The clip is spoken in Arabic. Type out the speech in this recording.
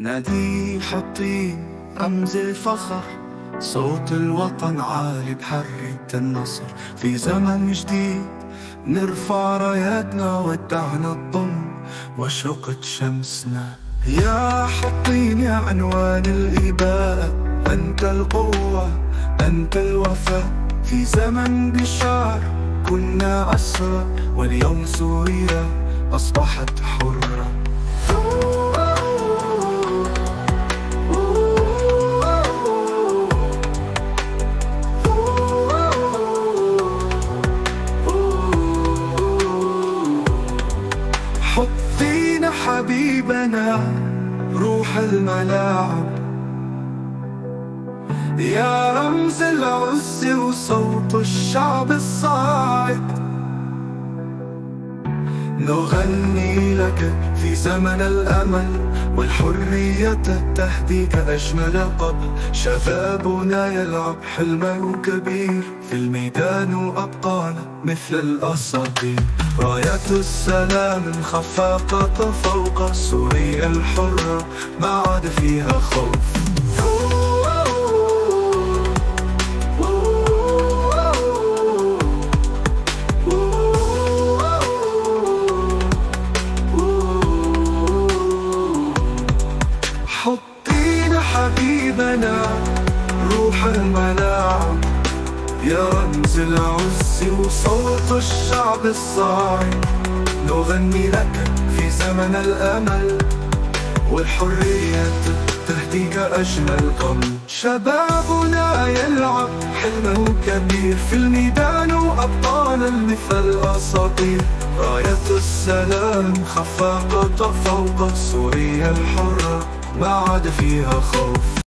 نادي حطين رمز الفخر، صوت الوطن عالي بحرية النصر. في زمن جديد نرفع راياتنا ودعنا الظلم وشقة شمسنا. يا حطين يا عنوان الإباء، أنت القوة أنت الوفاء. في زمن بشار كنا أسرى، واليوم سوريا أصبحت حرة. حطينا حبيبنا روح الملاعب، يا رمز العز وصوت الشعب الصاعد. نغني لك في زمن الأمل والحرية تهدي كأجمل قبل. شبابنا يلعب حلمه كبير في الميدان، وأبطالنا مثل الأساطير. راية السلام خفاقة فوق سوريا الحرة، ما عاد فيها خوف. حطينا حبيبنا روح الملاعب، يا رمز العز وصوت الشعب الصاعد. نغني لك في زمن الأمل والحرية تهدي كأجمل قمر. شبابنا يلعب حلمه كبير في الميدان، وأبطالنا مثل الأساطير. راية السلام خفاقة فوق سوريا الحرة، ما عاد فيها خوف.